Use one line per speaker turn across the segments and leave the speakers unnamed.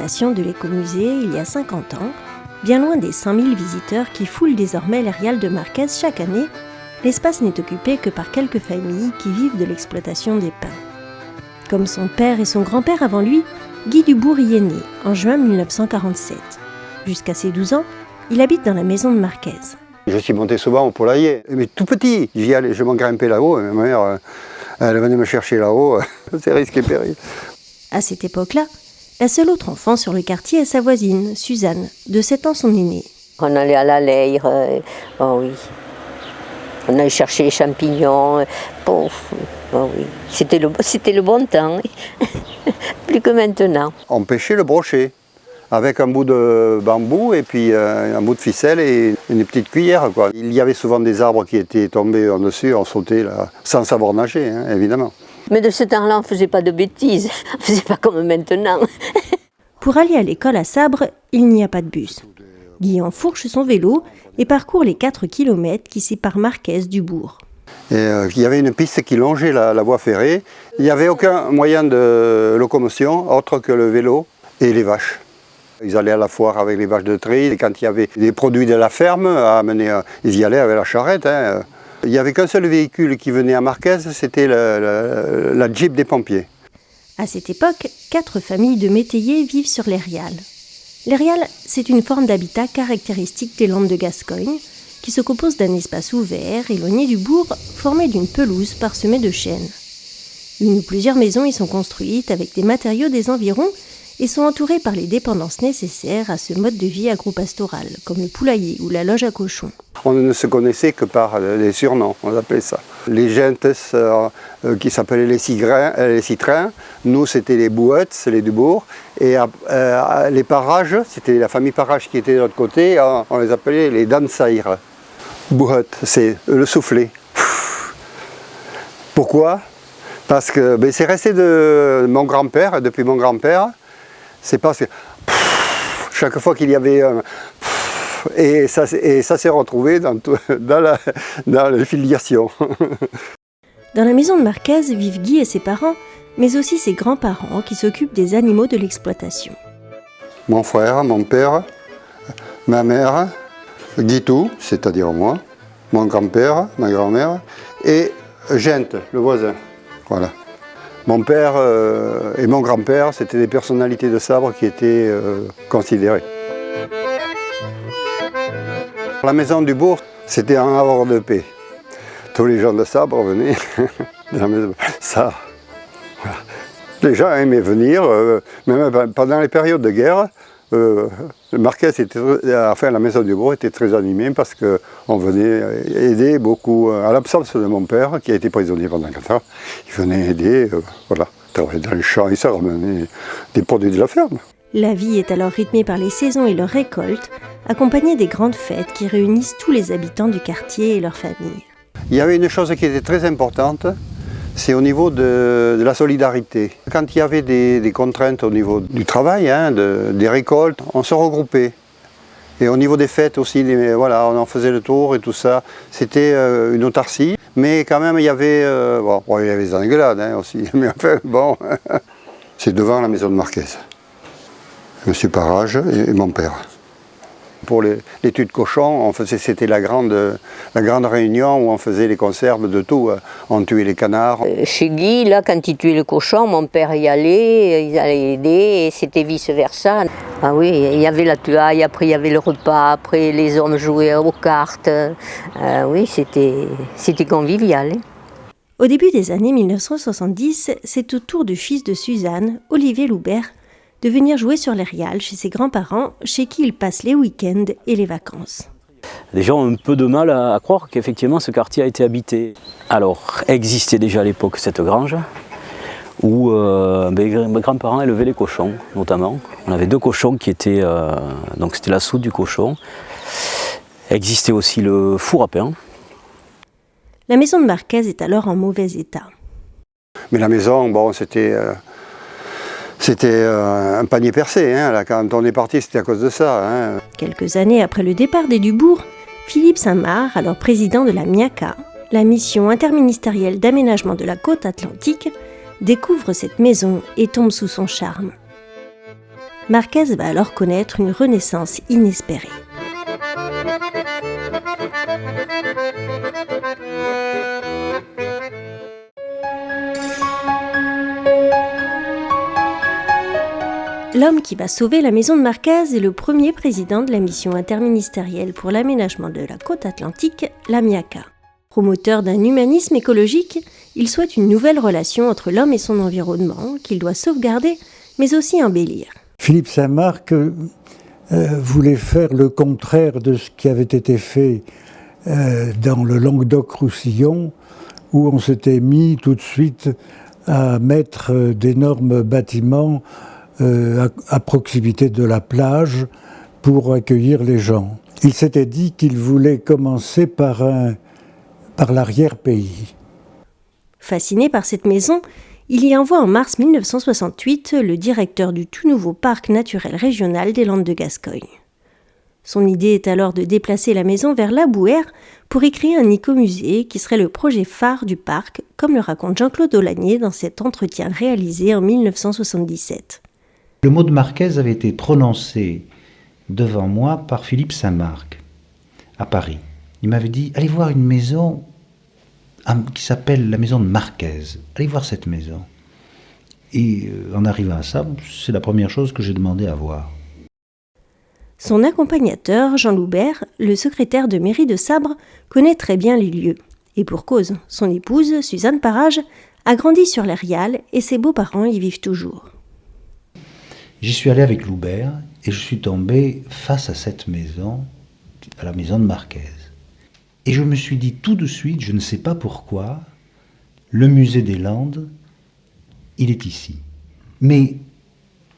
création de l'écomusée il y a 50 ans, bien loin des 100 000 visiteurs qui foulent désormais l'Erial de Marquez chaque année, l'espace n'est occupé que par quelques familles qui vivent de l'exploitation des pins. Comme son père et son grand-père avant lui, Guy Dubourg y est né en juin 1947. Jusqu'à ses 12 ans, il habite dans la maison de Marquez.
Je suis monté souvent au poulailler, mais tout petit, j'y allais, je m'en grimpais là-haut, et ma mère, elle venait me chercher là-haut, c'est risque et péril.
À cette époque-là, la seule autre enfant sur le quartier est sa voisine, Suzanne, de 7 ans son aînée.
On allait à la laire, oh oui. On allait chercher les champignons, oh oui. C'était le bon temps, plus que maintenant.
On pêchait le brochet, avec un bout de bambou et puis un bout de ficelle et une petite cuillère, quoi. Il y avait souvent des arbres qui étaient tombés en dessus, on sautait là, sans savoir nager, hein, évidemment.
Mais de ce temps-là, on ne faisait pas de bêtises, on ne faisait pas comme maintenant.
Pour aller à l'école à Sabre, il n'y a pas de bus. Guy enfourche son vélo et parcourt les 4 kilomètres qui séparent Marquez du bourg.
Et, il y avait une piste qui longeait la voie ferrée. Il n'y avait aucun moyen de locomotion autre que le vélo et les vaches. Ils allaient à la foire avec les vaches de trait. Et quand il y avait des produits de la ferme à amener, ils y allaient avec la charrette. Hein. Il n'y avait qu'un seul véhicule qui venait à Marquez, c'était la Jeep des pompiers.
À cette époque, 4 familles de métayers vivent sur l'Erial. L'Erial, c'est une forme d'habitat caractéristique des Landes de Gascogne, qui se compose d'un espace ouvert, éloigné du bourg, formé d'une pelouse parsemée de chênes. Une ou plusieurs maisons y sont construites avec des matériaux des environs et sont entourées par les dépendances nécessaires à ce mode de vie agropastoral, comme le poulailler ou la loge à cochons.
On ne se connaissait que par des surnoms, on appelait ça. Les gentes qui s'appelaient les citrains, nous c'était les bouettes, c'est les Dubourg, et les parages, c'était la famille Parage qui était de l'autre côté, on les appelait les dansaïres. Bouettes, c'est le soufflet. Pourquoi ? Parce que c'est resté de mon grand-père, depuis mon grand-père, c'est parce que chaque fois qu'il y avait un... Et ça s'est retrouvé dans la filiation.
Dans la maison de Marquez vivent Guy et ses parents, mais aussi ses grands-parents qui s'occupent des animaux de l'exploitation.
Mon frère, mon père, ma mère, Guitou, c'est-à-dire moi, mon grand-père, ma grand-mère, et Gente, le voisin. Voilà. Mon père et mon grand-père, c'était des personnalités de Sabre qui étaient considérées. La maison du bourg, c'était un havre de paix. Tous les gens de Sabre venaient de la maison. Ça, voilà. Les gens aimaient venir, même pendant les périodes de guerre. Marquez la maison du bourg était très animée parce qu'on venait aider beaucoup, à l'absence de mon père qui a été prisonnier pendant 4 ans. Il venait aider, voilà, travailler dans les champs et ça ramenait des produits de la ferme.
La vie est alors rythmée par les saisons et leurs récoltes, accompagnées des grandes fêtes qui réunissent tous les habitants du quartier et leurs familles.
Il y avait une chose qui était très importante, c'est au niveau de la solidarité. Quand il y avait des contraintes au niveau du travail, hein, des récoltes, on se regroupait. Et au niveau des fêtes aussi, voilà, on en faisait le tour et tout ça. C'était une autarcie, mais quand même il y avait, il y avait des engueulades hein, aussi. Mais enfin, bon, c'est devant la maison de Marquez. Monsieur Parage et mon père. Pour l'étude cochon, c'était la grande réunion où on faisait les conserves de tout. On tuait les canards.
Chez Guy, là, quand il tuait le cochon, mon père y allait, ils allaient aider, et c'était vice-versa. Ah oui, il y avait la tuaille, après il y avait le repas, après les hommes jouaient aux cartes. Oui, c'était convivial. Hein.
Au début des années 1970, c'est au tour du fils de Suzanne, Olivier Loubert, de venir jouer sur l'Erial chez ses grands-parents, chez qui il passe les week-ends et les vacances.
Les gens ont un peu de mal à croire qu'effectivement ce quartier a été habité. Alors, existait déjà à l'époque cette grange où mes grands-parents élevaient les cochons, notamment. On avait 2 cochons qui étaient, donc c'était la soute du cochon. Existait aussi le four à pain.
La maison de Marquez est alors en mauvais état.
Mais la maison, bon, c'était un panier percé. Hein. Là, quand on est parti, c'était à cause de ça. Hein.
Quelques années après le départ des Dubourg, Philippe Saint-Marc, alors président de la MIACA, la mission interministérielle d'aménagement de la côte atlantique, découvre cette maison et tombe sous son charme. Marquez va alors connaître une renaissance inespérée. L'homme qui va sauver la maison de Marquez est le premier président de la mission interministérielle pour l'aménagement de la côte atlantique, la MIACA. Promoteur d'un humanisme écologique, il souhaite une nouvelle relation entre l'homme et son environnement qu'il doit sauvegarder, mais aussi embellir.
Philippe Saint-Marc voulait faire le contraire de ce qui avait été fait dans le Languedoc-Roussillon, où on s'était mis tout de suite à mettre d'énormes bâtiments à proximité de la plage pour accueillir les gens. Il s'était dit qu'il voulait commencer par l'arrière-pays.
Fasciné par cette maison, il y envoie en mars 1968 le directeur du tout nouveau parc naturel régional des Landes de Gascogne. Son idée est alors de déplacer la maison vers Labouheyre pour y créer un écomusée qui serait le projet phare du parc, comme le raconte Jean-Claude Aulagnier dans cet entretien réalisé en 1977.
Le mot de Marquez avait été prononcé devant moi par Philippe Saint-Marc, à Paris. Il m'avait dit « Allez voir une maison qui s'appelle la maison de Marquez. Allez voir cette maison. » Et en arrivant à ça, c'est la première chose que j'ai demandé à voir.
Son accompagnateur, Jean Loubert, le secrétaire de mairie de Sabre, connaît très bien les lieux. Et pour cause, son épouse, Suzanne Parage, a grandi sur les Riales et ses beaux-parents y vivent toujours.
J'y suis allé avec Loubert et je suis tombé face à cette maison, à la maison de Marquez. Et je me suis dit tout de suite, je ne sais pas pourquoi, le musée des Landes, il est ici. Mais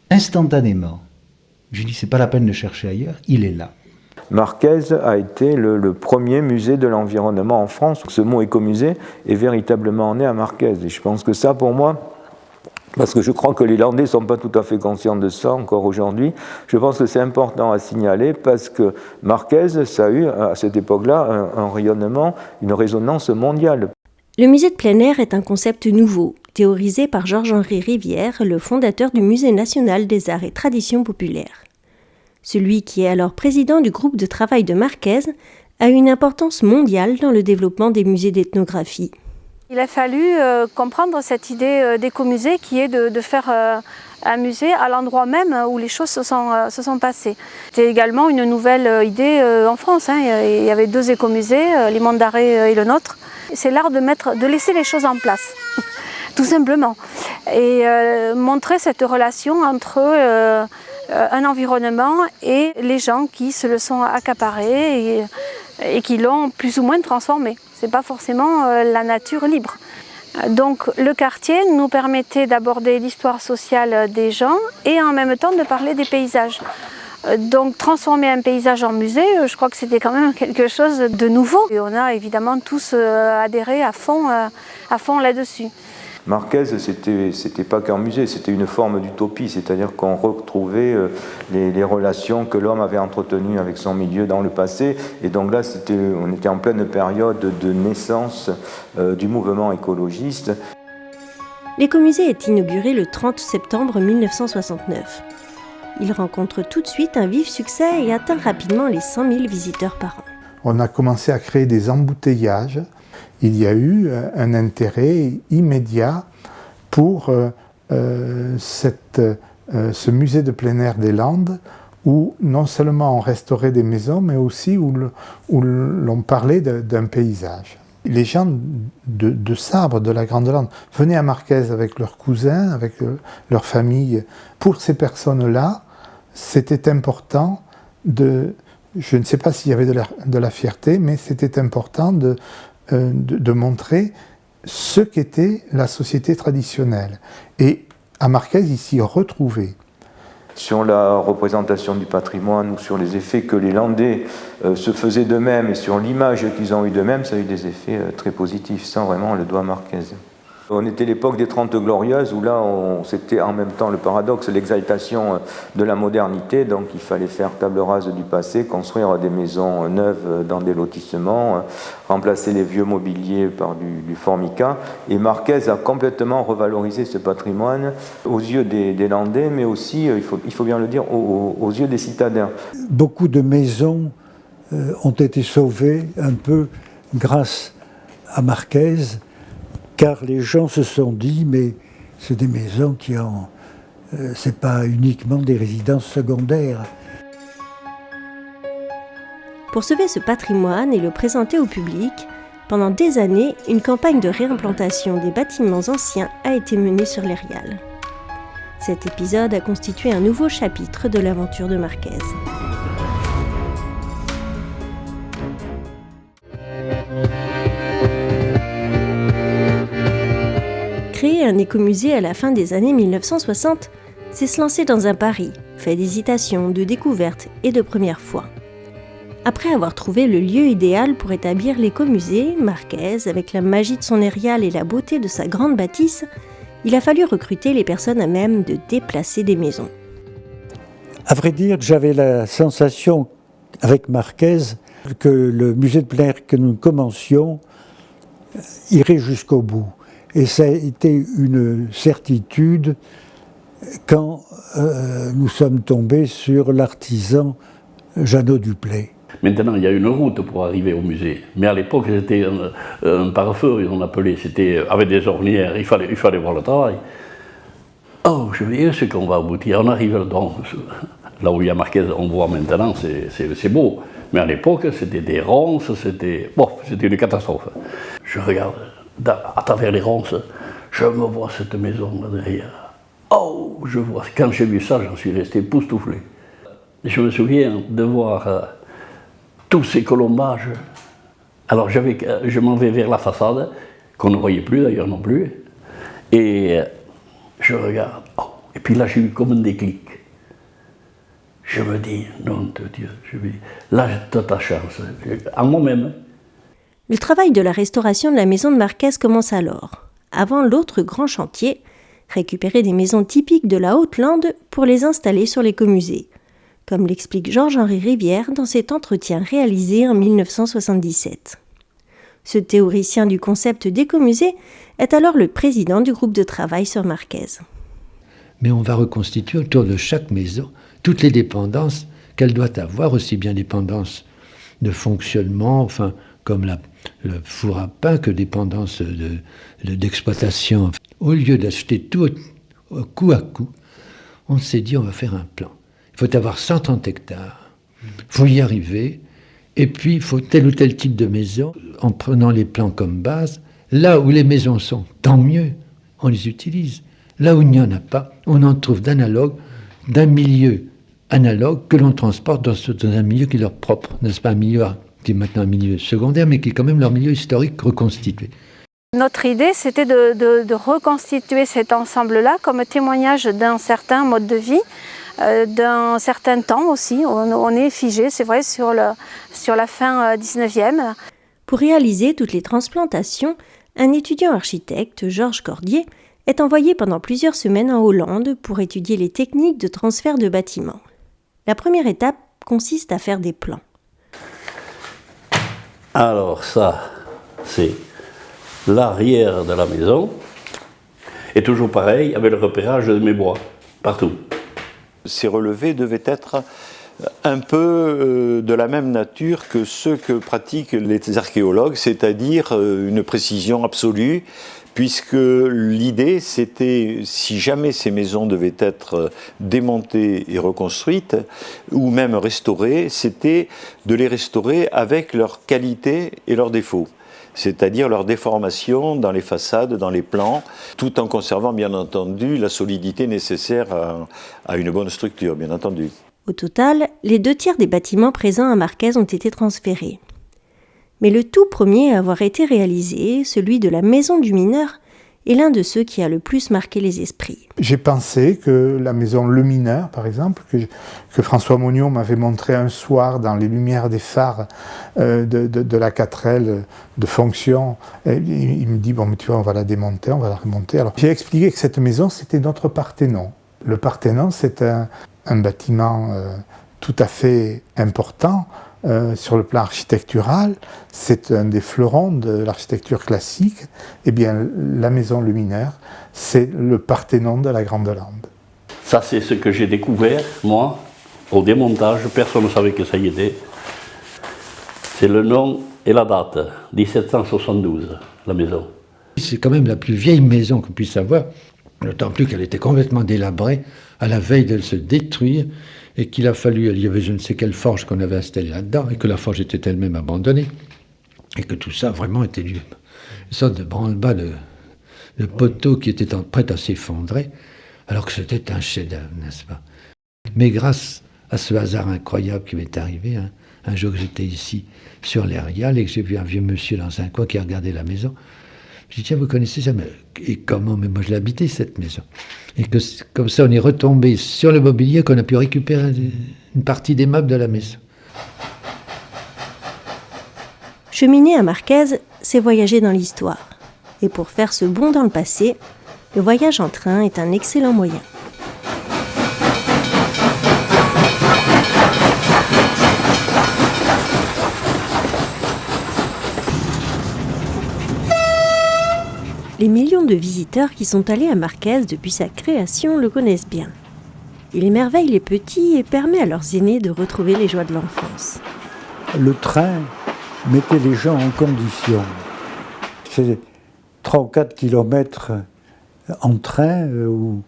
instantanément, je dis c'est pas la peine de chercher ailleurs, il est là.
Marquez a été le premier musée de l'environnement en France. Ce mot écomusée est véritablement né à Marquez. Et je pense que ça, pour moi, parce que je crois que les Landais ne sont pas tout à fait conscients de ça encore aujourd'hui, je pense que c'est important à signaler parce que Marquez, ça a eu à cette époque-là un rayonnement, une résonance mondiale.
Le musée de plein air est un concept nouveau, théorisé par Georges-Henri Rivière, le fondateur du Musée national des arts et traditions populaires. Celui qui est alors président du groupe de travail de Marquez a une importance mondiale dans le développement des musées d'ethnographie.
Il a fallu comprendre cette idée d'écomusée qui est de faire un musée à l'endroit même où les choses se sont passées. C'était également une nouvelle idée en France. Il y avait 2 écomusées, les Monts d'Arrée et le nôtre. C'est l'art de laisser les choses en place, tout simplement. Et montrer cette relation entre un environnement et les gens qui se le sont accaparés et qui l'ont plus ou moins transformé. Ce n'est pas forcément la nature libre. Donc le quartier nous permettait d'aborder l'histoire sociale des gens et en même temps de parler des paysages. Donc transformer un paysage en musée, je crois que c'était quand même quelque chose de nouveau. Et on a évidemment tous adhéré à fond là-dessus.
Marquez, c'était pas qu'un musée, c'était une forme d'utopie, c'est-à-dire qu'on retrouvait les relations que l'homme avait entretenues avec son milieu dans le passé. Et donc là, on était en pleine période de naissance du mouvement écologiste.
L'écomusée est inauguré le 30 septembre 1969. Il rencontre tout de suite un vif succès et atteint rapidement les 100 000 visiteurs par an.
On a commencé à créer des embouteillages. Il y a eu un intérêt immédiat pour ce musée de plein air des Landes où non seulement on restaurait des maisons, mais aussi où l'on parlait d'un paysage. Les gens de Sabre, de la Grande Lande, venaient à Marquez avec leurs cousins, avec leur famille. Pour ces personnes-là, c'était important je ne sais pas s'il y avait de la fierté, mais c'était important de montrer ce qu'était la société traditionnelle. Et à Marquez, ils s'y retrouvaient.
Sur la représentation du patrimoine ou sur les effets que les Landais se faisaient d'eux-mêmes et sur l'image qu'ils ont eue d'eux-mêmes, ça a eu des effets très positifs. Ça, vraiment, on le doit à Marquez. On était l'époque des 30 Glorieuses où là, c'était en même temps le paradoxe, l'exaltation de la modernité. Donc il fallait faire table rase du passé, construire des maisons neuves dans des lotissements, remplacer les vieux mobiliers par du formica. Et Marquez a complètement revalorisé ce patrimoine aux yeux des Landais, mais aussi, il faut bien le dire, aux yeux des citadins.
Beaucoup de maisons ont été sauvées un peu grâce à Marquez, car les gens se sont dit, mais c'est des maisons qui ont... c'est pas uniquement des résidences secondaires.
Pour sauver ce patrimoine et le présenter au public, pendant des années, une campagne de réimplantation des bâtiments anciens a été menée sur les Riales. Cet épisode a constitué un nouveau chapitre de l'aventure de Marquez. Créer un écomusée à la fin des années 1960, c'est se lancer dans un pari, fait d'hésitation, de découverte et de première fois. Après avoir trouvé le lieu idéal pour établir l'écomusée, Marquez, avec la magie de son aérial et la beauté de sa grande bâtisse, il a fallu recruter les personnes à même de déplacer des maisons.
À vrai dire, j'avais la sensation, avec Marquez, que le musée de plein air que nous commencions irait jusqu'au bout. Et ça a été une certitude quand nous sommes tombés sur l'artisan Jeannot Duplay.
Maintenant, il y a une route pour arriver au musée. Mais à l'époque, c'était un pare-feu, on appelait. C'était avec des ornières, il fallait voir le travail. Oh, je vais ce qu'on va aboutir. On arrive là où il y a Marquez, on voit maintenant, c'est beau. Mais à l'époque, c'était des ronces, c'était une catastrophe. Je regarde à travers les ronces, je me vois cette maison là derrière. Oh, je vois. Quand j'ai vu ça, j'en suis resté époustouflé. Je me souviens de voir tous ces colombages. Alors je m'en vais vers la façade, qu'on ne voyait plus d'ailleurs non plus, et je regarde. Oh, et puis là, j'ai eu comme un déclic. Je me dis, nom de Dieu, là, j'ai ta chance, en moi-même.
Le travail de la restauration de la maison de Marquez commence alors, avant l'autre grand chantier, récupérer des maisons typiques de la Haute-Lande pour les installer sur l'écomusée, comme l'explique Georges-Henri Rivière dans cet entretien réalisé en 1977. Ce théoricien du concept d'écomusée est alors le président du groupe de travail sur Marquez.
Mais on va reconstituer autour de chaque maison toutes les dépendances qu'elle doit avoir, aussi bien dépendances de fonctionnement, enfin, comme le four à pain, que dépendances d'exploitation. Au lieu d'acheter tout au coup à coup, on s'est dit on va faire un plan. Il faut avoir 130 hectares, il faut y arriver, et puis il faut tel ou tel type de maison, en prenant les plans comme base. Là où les maisons sont, tant mieux, on les utilise. Là où il n'y en a pas, on en trouve d'analogues, d'un milieu analogue que l'on transporte dans un milieu qui est leur propre, n'est-ce pas, un milieu qui est maintenant un milieu secondaire, mais qui est quand même leur milieu historique reconstitué.
Notre idée, c'était de reconstituer cet ensemble-là comme témoignage d'un certain mode de vie, d'un certain temps aussi. On est figé, c'est vrai, sur la fin 19e.
Pour réaliser toutes les transplantations, un étudiant architecte, Georges Cordier, est envoyé pendant plusieurs semaines en Hollande pour étudier les techniques de transfert de bâtiments. La première étape consiste à faire des plans.
Alors ça, c'est l'arrière de la maison, et toujours pareil, avec le repérage de mes bois, partout.
Ces relevés devaient être un peu de la même nature que ceux que pratiquent les archéologues, c'est-à-dire une précision absolue, puisque l'idée, c'était, si jamais ces maisons devaient être démontées et reconstruites, ou même restaurées, c'était de les restaurer avec leurs qualités et leurs défauts, c'est-à-dire leur déformation dans les façades, dans les plans, tout en conservant bien entendu la solidité nécessaire à une bonne structure, bien entendu.
Au total, les 2/3 des bâtiments présents à Marquez ont été transférés. Mais le tout premier à avoir été réalisé, celui de la maison du mineur, est l'un de ceux qui a le plus marqué les esprits.
J'ai pensé que la maison Le Mineur, par exemple, que François Monniot m'avait montré un soir dans les lumières des phares de la 4L de fonction, il me dit, bon, mais tu vois, on va la démonter, on va la remonter. Alors, j'ai expliqué que cette maison, c'était notre Parthénon. Le Parthénon, c'est un bâtiment tout à fait important sur le plan architectural. C'est un des fleurons de l'architecture classique. Eh bien, la maison Le Mineur, c'est le Parthénon de la Grande Lande.
Ça, c'est ce que j'ai découvert, moi, au démontage. Personne ne savait que ça y était. C'est le nom et la date, 1772, la maison.
C'est quand même la plus vieille maison qu'on puisse avoir, d'autant plus qu'elle était complètement délabrée, à la veille de se détruire, et qu'il a fallu, il y avait je ne sais quelle forge qu'on avait installée là-dedans, et que la forge était elle-même abandonnée, et que tout ça vraiment était une sorte de branle-bas de poteaux qui était prêt à s'effondrer, alors que c'était un chef-d'œuvre, n'est-ce pas? Mais grâce à ce hasard incroyable qui m'est arrivé, un jour que j'étais ici sur les Riales et que j'ai vu un vieux monsieur dans un coin qui regardait la maison, je dis, tiens, vous connaissez ça? Et comment? Mais moi, je l'ai habité, cette maison. Et que, comme ça, on est retombé sur le mobilier, qu'on a pu récupérer une partie des meubles de la maison.
Cheminer à Marquez, c'est voyager dans l'histoire. Et pour faire ce bond dans le passé, le voyage en train est un excellent moyen. Les millions de visiteurs qui sont allés à Marquez depuis sa création le connaissent bien. Il émerveille les petits et permet à leurs aînés de retrouver les joies de l'enfance.
Le train mettait les gens en condition. C'est 3 ou 4 kilomètres en train où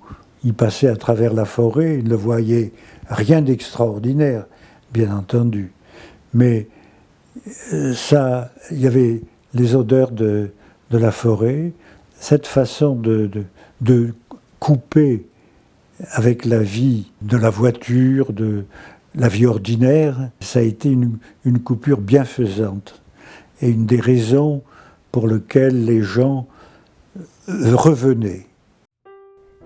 ils passaient à travers la forêt. Ils ne voyaient rien d'extraordinaire, bien entendu. Mais ça, il y avait les odeurs de la forêt. Cette façon de couper avec la vie de la voiture, de la vie ordinaire, ça a été une coupure bienfaisante et une des raisons pour lesquelles les gens revenaient.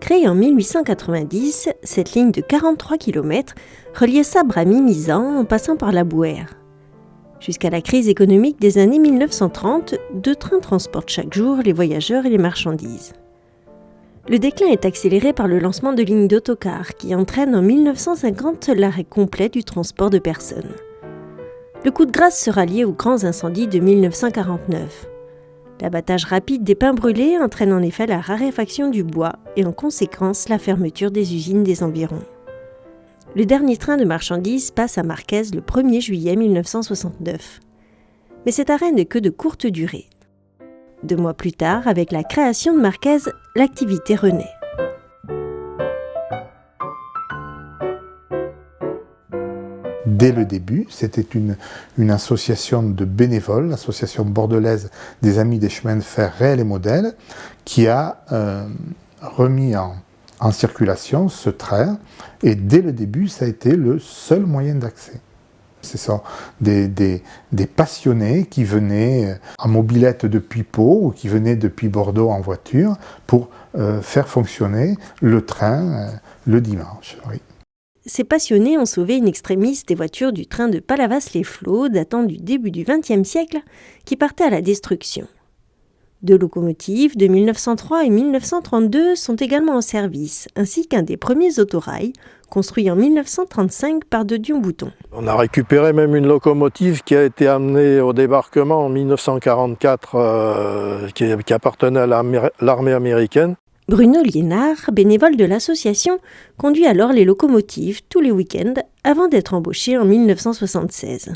Créée en 1890, cette ligne de 43 km reliait Sabre à Mimizan en passant par la Bouère. Jusqu'à la crise économique des années 1930, 2 trains transportent chaque jour les voyageurs et les marchandises. Le déclin est accéléré par le lancement de lignes d'autocars qui entraînent en 1950 l'arrêt complet du transport de personnes. Le coup de grâce sera lié aux grands incendies de 1949. L'abattage rapide des pins brûlés entraîne en effet la raréfaction du bois et en conséquence la fermeture des usines des environs. Le dernier train de marchandises passe à Marquez le 1er juillet 1969. Mais cet arrêt n'est que de courte durée. 2 mois plus tard, avec la création de Marquez, l'activité renaît.
Dès le début, c'était une association de bénévoles, l'association bordelaise des Amis des chemins de fer réels et modèles, qui a remis en circulation ce train, et dès le début, ça a été le seul moyen d'accès. Ce sont des passionnés qui venaient en mobilette depuis Pau ou qui venaient depuis Bordeaux en voiture pour faire fonctionner le train le dimanche. Oui.
Ces passionnés ont sauvé in extremis des voitures du train de Palavas-les-Flots datant du début du XXe siècle qui partaient à la destruction. 2 locomotives de 1903 et 1932 sont également en service, ainsi qu'un des premiers autorails, construit en 1935 par de Dion-Bouton.
On a récupéré même une locomotive qui a été amenée au débarquement en 1944, qui appartenait à l'armée américaine.
Bruno Liénard, bénévole de l'association, conduit alors les locomotives tous les week-ends avant d'être embauché en 1976.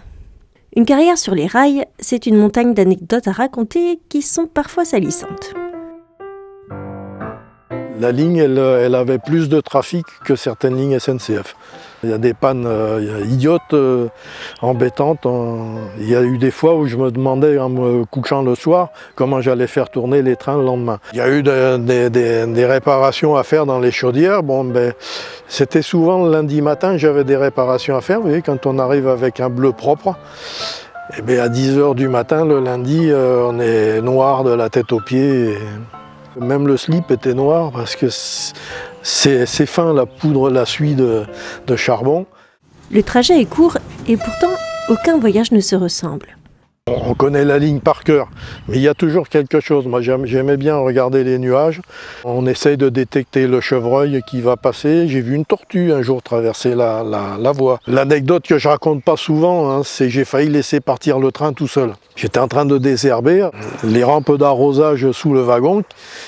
Une carrière sur les rails, c'est une montagne d'anecdotes à raconter qui sont parfois salissantes.
La ligne, elle avait plus de trafic que certaines lignes SNCF. Il y a des pannes idiotes, embêtantes. Il y a eu des fois où je me demandais, en me couchant le soir, comment j'allais faire tourner les trains le lendemain. Il y a eu des réparations à faire dans les chaudières. C'était souvent le lundi matin, j'avais des réparations à faire. Vous voyez, quand on arrive avec un bleu propre, à 10h du matin, le lundi, on est noir de la tête aux pieds. Même le slip était noir parce que c'est fin la poudre, la suie de charbon.
Le trajet est court et pourtant aucun voyage ne se ressemble.
On connaît la ligne par cœur, mais il y a toujours quelque chose. Moi, j'aimais bien regarder les nuages. On essaye de détecter le chevreuil qui va passer. J'ai vu une tortue un jour traverser la voie. L'anecdote que je raconte pas souvent, hein, c'est que j'ai failli laisser partir le train tout seul. J'étais en train de désherber. Les rampes d'arrosage sous le wagon,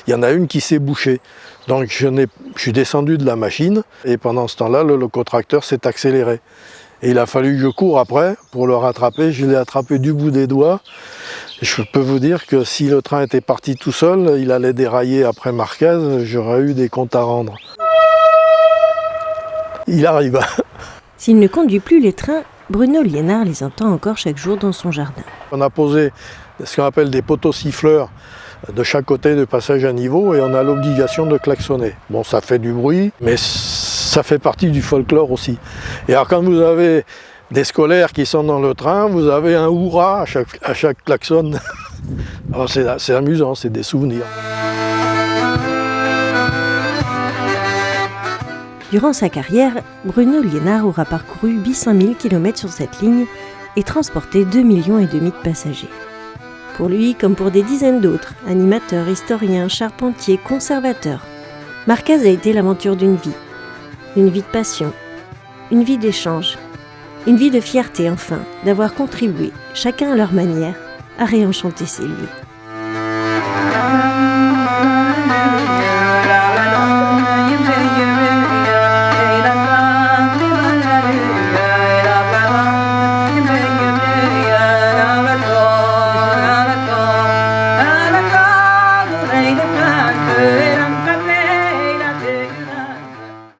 il y en a une qui s'est bouchée. Donc je suis descendu de la machine et pendant ce temps-là, le locotracteur s'est accéléré. Et il a fallu que je cours après pour le rattraper. Je l'ai attrapé du bout des doigts. Je peux vous dire que si le train était parti tout seul, il allait dérailler après Marquez, j'aurais eu des comptes à rendre. Il arrive.
S'il ne conduit plus les trains, Bruno Liénard les entend encore chaque jour dans son jardin.
On a posé ce qu'on appelle des poteaux siffleurs de chaque côté de passage à niveau et on a l'obligation de klaxonner. Bon, ça fait du bruit, mais ça fait partie du folklore aussi. Et alors quand vous avez des scolaires qui sont dans le train, vous avez un hurrah à chaque klaxon. Alors c'est amusant, c'est des souvenirs.
Durant sa carrière, Bruno Liénard aura parcouru 800 000 km sur cette ligne et transporté 2,5 millions de passagers. Pour lui, comme pour des dizaines d'autres, animateurs, historiens, charpentiers, conservateurs, Marquez a été l'aventure d'une vie de passion, une vie d'échange, une vie de fierté enfin, d'avoir contribué, chacun à leur manière, à réenchanter ces lieux.